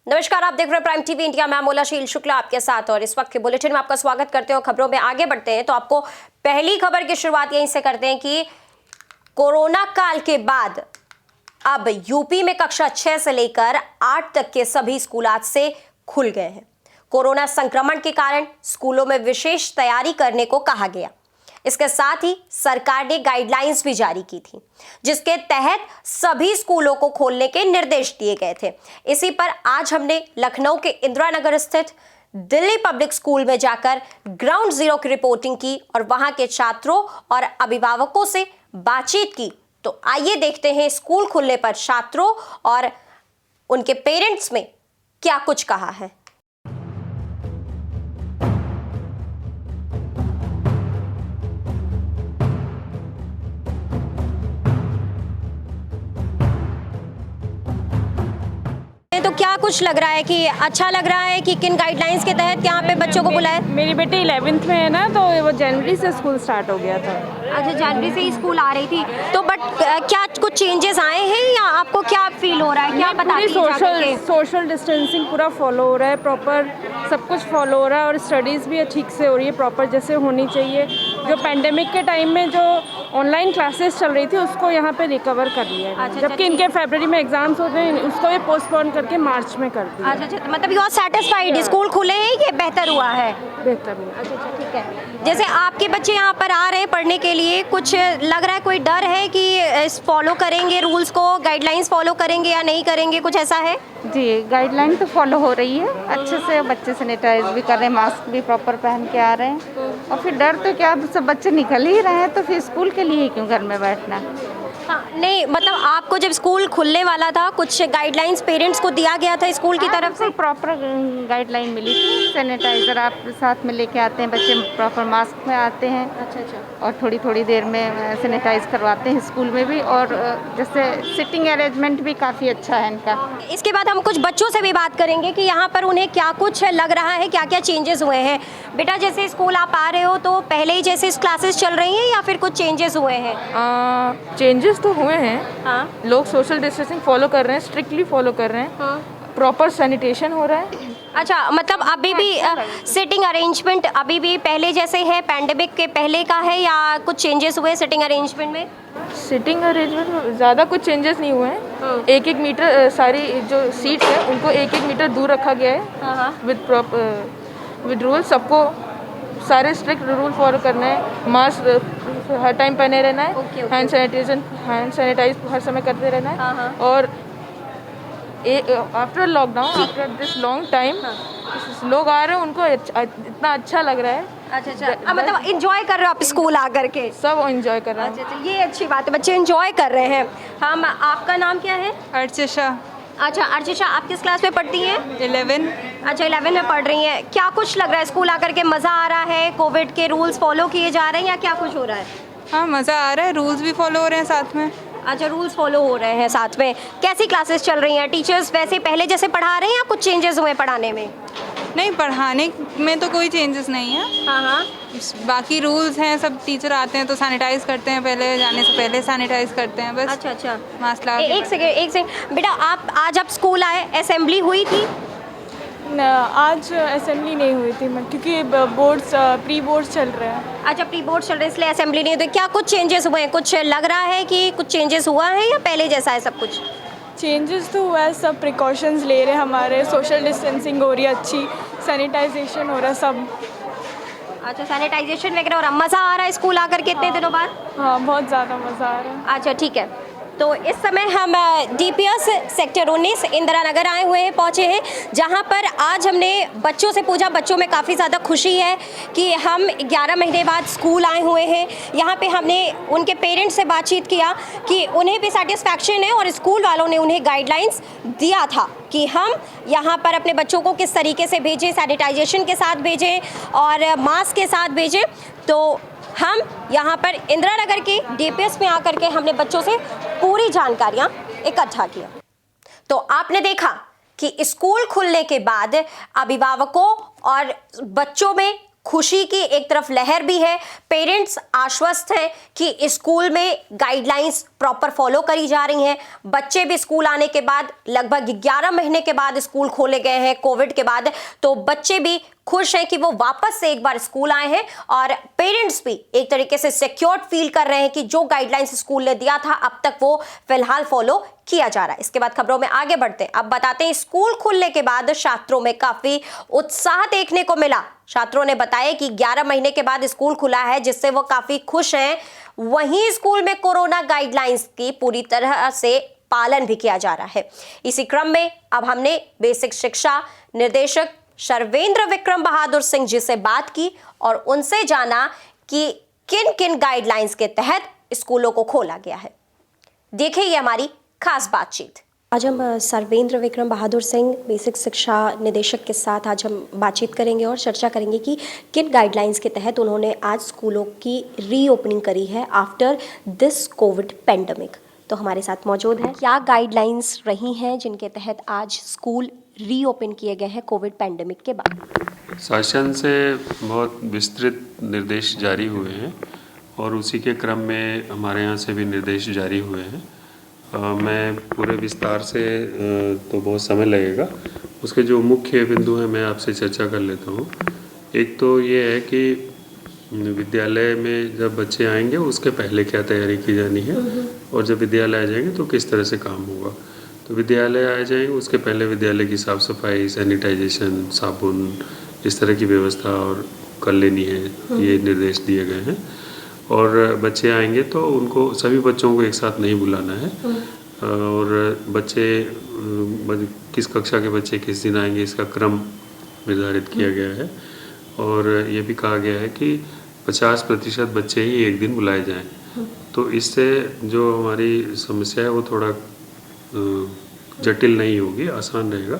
नमस्कार, आप देख रहे हैं प्राइम टीवी इंडिया। मैं मोलाशील शुक्ला आपके साथ और इस वक्त के बुलेटिन में आपका स्वागत करते हैं। खबरों में आगे बढ़ते हैं तो आपको पहली खबर की शुरुआत यहीं से करते हैं कि कोरोना काल के बाद अब यूपी में कक्षा 6 से लेकर 8 तक के सभी स्कूल आज से खुल गए हैं। कोरोना संक्रमण के कारण स्कूलों में विशेष तैयारी करने को कहा गया। इसके साथ ही सरकार ने गाइडलाइंस भी जारी की थी, जिसके तहत सभी स्कूलों को खोलने के निर्देश दिए गए थे। इसी पर आज हमने लखनऊ के इंदिरा नगर स्थित दिल्ली पब्लिक स्कूल में जाकर ग्राउंड जीरो की रिपोर्टिंग की और वहां के छात्रों और अभिभावकों से बातचीत की। तो आइए देखते हैं स्कूल खुलने पर छात्रों और उनके पेरेंट्स में क्या कुछ कहा है। तो क्या कुछ लग रहा है कि अच्छा लग रहा है कि किन गाइडलाइंस के तहत यहाँ पे बच्चों को बुलाया? मेरी बेटी 11th में है ना, तो वो जनवरी से स्कूल स्टार्ट हो गया था। अच्छा, जनवरी से ही स्कूल आ रही थी तो बट क्या कुछ चेंजेस आए हैं या आपको क्या फील हो रहा है? क्या बता पूरी सोशल डिस्टेंसिंग पूरा फॉलो हो रहा है, प्रॉपर सब कुछ फॉलो हो रहा है और स्टडीज़ भी ठीक से हो रही है, प्रॉपर जैसे होनी चाहिए। जो पेंडेमिक के टाइम में जो ऑनलाइन क्लासेस चल रही थी उसको यहाँ पे रिकवर कर लिया है। जबकि इनके फरवरी में एग्जाम्स होते हैं, उसको भी पोस्टपोन करके मार्च में कर दिया। अच्छा, मतलब यू आर सेटिस्फाइड? स्कूल खुले हैं, ये बेहतर हुआ है? बेहतर हुआ। अच्छा, ठीक है। जैसे आपके बच्चे यहाँ पर आ रहे हैं पढ़ने के लिए, कुछ लग रहा है कोई डर है कि फॉलो करेंगे रूल्स को, गाइडलाइंस फॉलो करेंगे या नहीं करेंगे, कुछ ऐसा है? जी, गाइडलाइन तो फॉलो हो रही है अच्छे से। बच्चे सैनिटाइज भी कर रहे हैं, मास्क भी प्रॉपर पहन के आ रहे हैं। और फिर डर तो क्या, सब बच्चे निकल ही रहे हैं तो फिर स्कूल के लिए क्यों घर में बैठना। हाँ, नहीं मतलब आपको जब स्कूल खुलने वाला था कुछ गाइडलाइंस पेरेंट्स को दिया गया था स्कूल की तरफ से? प्रॉपर गाइडलाइन मिली थी। सैनिटाइजर आप साथ में लेके आते हैं, बच्चे प्रॉपर मास्क में आते हैं। अच्छा। और थोड़ी देर में सैनिटाइज करवाते हैं स्कूल में भी। और जैसे सिटिंग अरेंजमेंट भी काफ़ी अच्छा है इनका। इसके बाद हम कुछ बच्चों से भी बात करेंगे कि यहाँ पर उन्हें क्या कुछ लग रहा है, क्या क्या चेंजेस हुए हैं। बेटा, जैसे स्कूल आप आ रहे हो तो पहले ही जैसे क्लासेस चल रही हैं या फिर कुछ चेंजेस हुए हैं? चेंजेस तो हुए हैं। हाँ। लोग सोशल डिस्टेंसिंग फॉलो कर रहे हैं, स्ट्रिक्टली फॉलो कर रहे हैं। हाँ। प्रॉपर सैनिटेशन हो रहा है। अच्छा, मतलब अभी भी सिटिंग अरेंजमेंट अभी भी पहले जैसे है, पैंडेमिक के पहले का है या कुछ चेंजेस हुए सिटिंग अरेंजमेंट में? सिटिंग अरेंजमेंट में ज़्यादा कुछ चेंजेस नहीं हुए हैं। 1-1 मीटर सारी जो सीट्स हैं उनको 1-1 मीटर दूर रखा गया है। विद रूल सबको सारे स्ट्रिक्ट रूल फॉलो करना है। मास्क हर टाइम पहने रहना है। हैंड सैनिटाइज हर समय करते रहना है। और after lockdown, after this long time, लोग आ रहे हैं, उनको इतना अच्छा लग रहा है। अच्छा, मतलब एंजॉय कर रहे हो आप स्कूल आकर के? सब एंजॉय कर रहे हैं। अच्छा, ये अच्छी बात है, बच्चे एंजॉय कर रहे हैं। हम आपका नाम क्या है? अर्चिशा। अच्छा अर्चिशा, आप किस क्लास में पढ़ती हैं? 11। अच्छा, 11 में पढ़ रही हैं। क्या कुछ लग रहा है स्कूल आकर के? मज़ा आ रहा है? कोविड के रूल्स फॉलो किए जा रहे हैं या क्या कुछ हो रहा है? हाँ, मज़ा आ रहा है, रूल्स भी फॉलो हो रहे हैं साथ में। अच्छा, रूल्स फॉलो हो रहे हैं साथ में। कैसी क्लासेस चल रही हैं? टीचर्स वैसे पहले जैसे पढ़ा रहे हैं या कुछ चेंजेस हुए पढ़ाने में? नहीं, पढ़ाने में तो कोई चेंजेस नहीं है। हाँ। बाकी रूल्स हैं, सब टीचर आते हैं तो सैनिटाइज करते हैं, पहले जाने से पहले सैनिटाइज करते हैं बस। अच्छा। मास्क लगा एक सेकेंड बेटा, आप स्कूल आए, असेंबली हुई थी? आज असेंबली नहीं हुई थी क्योंकि बोर्ड्स प्री बोर्ड्स चल रहे हैं। अच्छा, प्री बोर्ड चल रहे हैं इसलिए असेंबली नहीं हुई। तो क्या कुछ चेंजेस हुए हैं? कुछ लग रहा है कि कुछ चेंजेस हुआ है या पहले जैसा है सब कुछ? चेंजेस तो हुआ है, सब प्रिकॉशंस ले रहे हैं हमारे। सोशल डिस्टेंसिंग हो रही है अच्छी, सैनिटाइजेशन हो रहा है सब। अच्छा, सैनिटाइजेशन वगैरह हो रहा है। मज़ा आ रहा है स्कूल आकर के इतने दिनों बाद? हाँ, बहुत ज़्यादा मज़ा आ रहा है। अच्छा, ठीक है। तो इस समय हम DPS सेक्टर 19 इंदिरा नगर आए हुए हैं, पहुँचे हैं, जहाँ पर आज हमने बच्चों से पूछा। बच्चों में काफ़ी ज़्यादा खुशी है कि हम 11 महीने बाद स्कूल आए हुए हैं। यहाँ पे हमने उनके पेरेंट्स से बातचीत किया कि उन्हें भी सेटिस्फैक्शन है और स्कूल वालों ने उन्हें गाइडलाइंस दिया था कि हम यहाँ पर अपने बच्चों को किस तरीके से भेजें, सैनिटाइजेशन के साथ भेजें और मास्क के साथ भेजें। तो हम यहाँ पर इंदिरा नगर के DPS में आकर के हमने बच्चों से पूरी जानकारियाँ इकट्ठा किया। तो आपने देखा कि स्कूल खुलने के बाद अभिभावकों और बच्चों में खुशी की एक तरफ लहर भी है। पेरेंट्स आश्वस्त हैं कि स्कूल में गाइडलाइंस प्रॉपर फॉलो करी जा रही हैं। बच्चे भी स्कूल आने के बाद लगभग 11 महीने के बाद स्कूल खोले गए हैं कोविड के बाद, तो बच्चे भी खुश हैं कि वो वापस से एक बार स्कूल आए हैं और पेरेंट्स भी एक तरीके से सिक्योर्ड फील कर रहे हैं कि जो गाइडलाइंस स्कूल ने दिया था अब तक वो फिलहाल फॉलो किया जा रहा है। इसके बाद खबरों में आगे बढ़ते हैं। अब बताते हैं स्कूल खुलने के बाद छात्रों में काफी उत्साह देखने को मिला। छात्रों ने बताया कि 11 महीने के बाद स्कूल खुला है जिससे वो काफी खुश हैं। वहीं स्कूल में कोरोना गाइडलाइंस की पूरी तरह से पालन भी किया जा रहा है। इसी क्रम में अब हमने बेसिक शिक्षा निदेशक शर्वेंद्र विक्रम बहादुर सिंह जी से बात की और उनसे जाना कि किन किन गाइडलाइंस के तहत स्कूलों को खोला गया है। देखिए ये हमारी खास बातचीत। आज हम सर्वेंद्र विक्रम बहादुर सिंह बेसिक शिक्षा निदेशक के साथ आज हम बातचीत करेंगे और चर्चा करेंगे कि किन गाइडलाइंस के तहत उन्होंने आज स्कूलों की रीओपनिंग करी है आफ्टर दिस कोविड पेंडेमिक। तो हमारे साथ मौजूद है, क्या गाइडलाइंस रही हैं जिनके तहत आज स्कूल रीओपन किए गए हैं कोविड पेंडेमिक के बाद? शासन से बहुत विस्तृत निर्देश जारी हुए हैं और उसी के क्रम में हमारे यहाँ से भी निर्देश जारी हुए हैं। मैं पूरे विस्तार से तो बहुत समय लगेगा, उसके जो मुख्य बिंदु हैं मैं आपसे चर्चा कर लेता हूँ। एक तो ये है कि विद्यालय में जब बच्चे आएंगे उसके पहले क्या तैयारी की जानी है और जब विद्यालय आ जाएंगे तो किस तरह से काम होगा। तो विद्यालय आ जाएंगे उसके पहले विद्यालय की साफ़ सफाई, सैनिटाइजेशन, साबुन, इस तरह की व्यवस्था और कर लेनी है, ये निर्देश दिए गए हैं। और बच्चे आएंगे तो उनको सभी बच्चों को एक साथ नहीं बुलाना है और बच्चे किस कक्षा के बच्चे किस दिन आएंगे इसका क्रम निर्धारित किया गया है। और ये भी कहा गया है कि 50% बच्चे ही एक दिन बुलाए जाएं। तो इससे जो हमारी समस्या है वो थोड़ा जटिल नहीं होगी, आसान रहेगा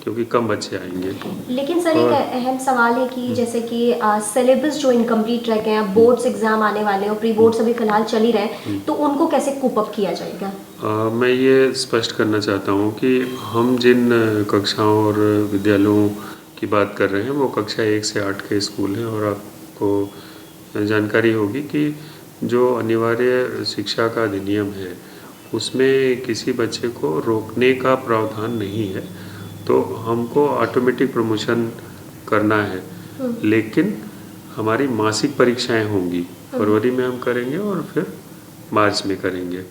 क्योंकि कम बच्चे आएंगे। लेकिन सर एक अहम सवाल है कि जैसे कि सिलेबस जो इनकम्प्लीट रह गए हैं, बोर्ड्स एग्जाम आने वाले हैं और प्री बोर्ड्स अभी फिलहाल चल ही रहे हैं, तो उनको कैसे कूप अप किया जाएगा? मैं ये स्पष्ट करना चाहता हूँ कि हम जिन कक्षाओं और विद्यालयों की बात कर रहे हैं वो कक्षा 1 से 8 के स्कूल हैं और आपको जानकारी होगी कि जो अनिवार्य शिक्षा का अधिनियम है उसमें किसी बच्चे को रोकने का प्रावधान नहीं है, तो हमको ऑटोमेटिक प्रमोशन करना है। लेकिन हमारी मासिक परीक्षाएं होंगी, फरवरी में हम करेंगे और फिर मार्च में करेंगे,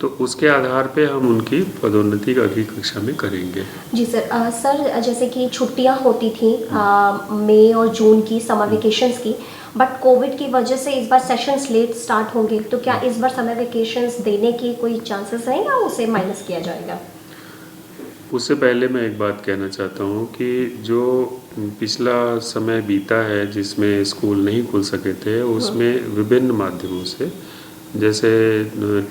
तो उसके आधार पे हम उनकी पदोन्नति अगली कक्षा में करेंगे। जी सर। सर जैसे कि छुट्टियां होती थी मई और जून की समर वेकेशंस की, बट कोविड की वजह से इस बार सेशंस लेट स्टार्ट होंगे, तो क्या इस बार समर वेकेशंस देने की कोई चांसेस हैं या उसे माइनस किया जाएगा? उससे पहले मैं एक बात कहना चाहता हूँ कि जो पिछला समय बीता है जिसमें स्कूल नहीं खुल सके थे, उसमें विभिन्न माध्यमों से, जैसे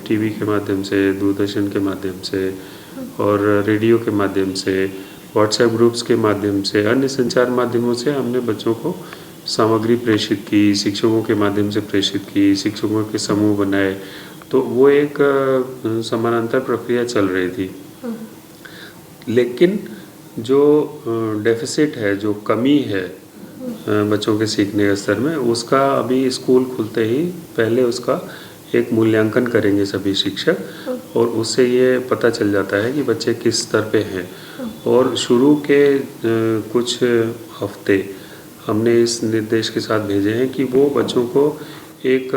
टीवी के माध्यम से, दूरदर्शन के माध्यम से और रेडियो के माध्यम से, व्हाट्सएप ग्रुप्स के माध्यम से, अन्य संचार माध्यमों से हमने बच्चों को सामग्री प्रेषित की, शिक्षकों के माध्यम से प्रेषित की, शिक्षकों के समूह बनाए, तो वो एक समानांतर प्रक्रिया चल रही थी। लेकिन जो डेफिसिट है, जो कमी है बच्चों के सीखने के स्तर में, उसका अभी स्कूल खुलते ही पहले उसका एक मूल्यांकन करेंगे सभी शिक्षक और उससे ये पता चल जाता है कि बच्चे किस स्तर पे हैं। और शुरू के कुछ हफ्ते हमने इस निर्देश के साथ भेजे हैं कि वो बच्चों को एक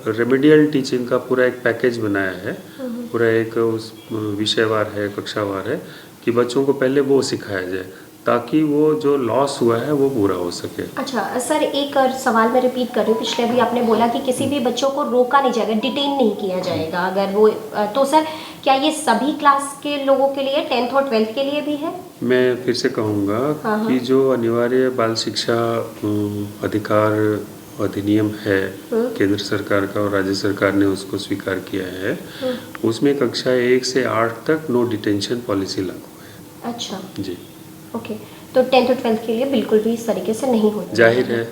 रेमेडियल टीचिंग का पूरा एक पैकेज बनाया है, पूरा एक उस विषयवार है, कक्षावार है, कि बच्चों को पहले वो सिखाया जाए ताकि वो जो लॉस हुआ है वो पूरा हो सके। अच्छा सर, एक और सवाल मैं रिपीट कर रही हूँ। पिछले भी आपने बोला कि किसी भी बच्चों को रोका नहीं जाएगा, डिटेन नहीं किया जाएगा अगर वो, तो सर क्या ये सभी क्लास के लोगों के लिए, 10th और 12th के लिए भी है? मैं फिर से कहूँगा कि जो अनिवार्य बाल शिक्षा अधिकार अधिनियम है केंद्र सरकार का और राज्य सरकार ने उसको स्वीकार किया है, उसमें कक्षा 1 से 8 तक नो डिटेंशन पॉलिसी लागू है। अच्छा जी, ओके। तो 10th और 12th के लिए बिल्कुल भी इस तरीके से नहीं होता? जाहिर है,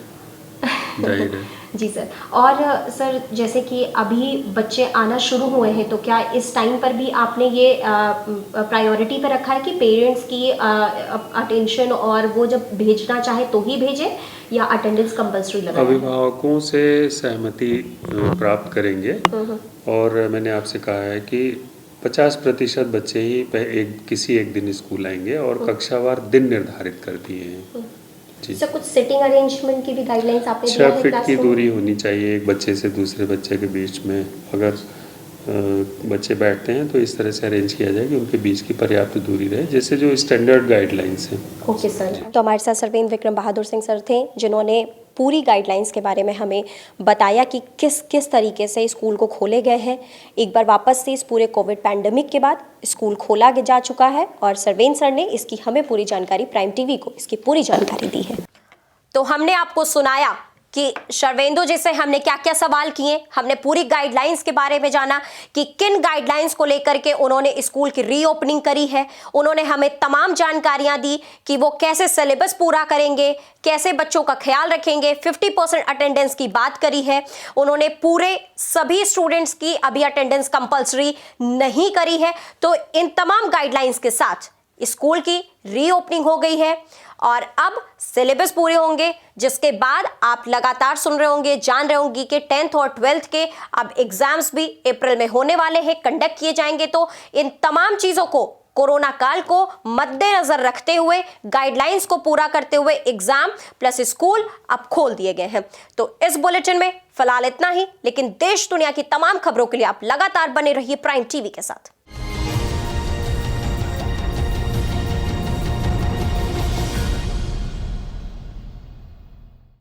जाहिर है। जी सर। और सर जैसे कि अभी बच्चे आना शुरू हुए हैं, तो क्या इस टाइम पर भी आपने ये प्रायोरिटी पर रखा है कि पेरेंट्स की अटेंशन और वो जब भेजना चाहे तो ही भेजें, या अटेंडेंस कंपल्सरी लगाएं? अभिभावकों से सहमति प्राप्त करेंगे और मैंने आपसे कहा है कि 50% बच्चे ही किसी एक दिन स्कूल आएंगे और कक्षावार दिन निर्धारित कर दिए हैं। जी। सर कुछ सिटिंग अरेंजमेंट की भी गाइडलाइंस आपने दिया 6 है फीट की क्लासरूम? दूरी होनी चाहिए एक बच्चे से दूसरे बच्चे के बीच में। अगर बच्चे बैठते हैं तो इस तरह से अरेंज किया जाए कि उनके बीच की पर्याप्त दूरी रहे, जैसे जो स्टैंडर्ड गाइडलाइंस हैं। Okay sir. तो हमारे साथ सर्वेंद्र विक्रम बहादुर सिंह सर थे, जिन्होंने पूरी गाइडलाइंस के बारे में हमें बताया कि किस किस तरीके से स्कूल को खोले गए हैं। एक बार वापस से इस पूरे कोविड पैंडेमिक के बाद स्कूल खोला जा चुका है और सर्वेंद्र सर ने इसकी हमें पूरी जानकारी, प्राइम टीवी को इसकी पूरी जानकारी दी है। तो हमने आपको सुनाया कि शर्वेंदु जी से हमने क्या क्या सवाल किए, हमने पूरी गाइडलाइंस के बारे में जाना कि किन गाइडलाइंस को लेकर के उन्होंने स्कूल की रीओपनिंग करी है। उन्होंने हमें तमाम जानकारियां दी कि वो कैसे सिलेबस पूरा करेंगे, कैसे बच्चों का ख्याल रखेंगे। 50% अटेंडेंस की बात करी है उन्होंने, पूरे सभी स्टूडेंट्स की अभी अटेंडेंस कंपल्सरी नहीं करी है। तो इन तमाम गाइडलाइंस के साथ स्कूल की रीओपनिंग हो गई है और अब सिलेबस पूरे होंगे, जिसके बाद आप लगातार सुन रहे होंगे, जान रहे होंगे कि 10th और 12th के अब एग्जाम्स भी अप्रैल में होने वाले हैं, कंडक्ट किए जाएंगे। तो इन तमाम चीजों को, कोरोना काल को मद्देनजर रखते हुए, गाइडलाइंस को पूरा करते हुए एग्जाम प्लस स्कूल अब खोल दिए गए हैं। तो इस बुलेटिन में फिलहाल इतना ही, लेकिन देश दुनिया की तमाम खबरों के लिए आप लगातार बने रहिए प्राइम टीवी के साथ।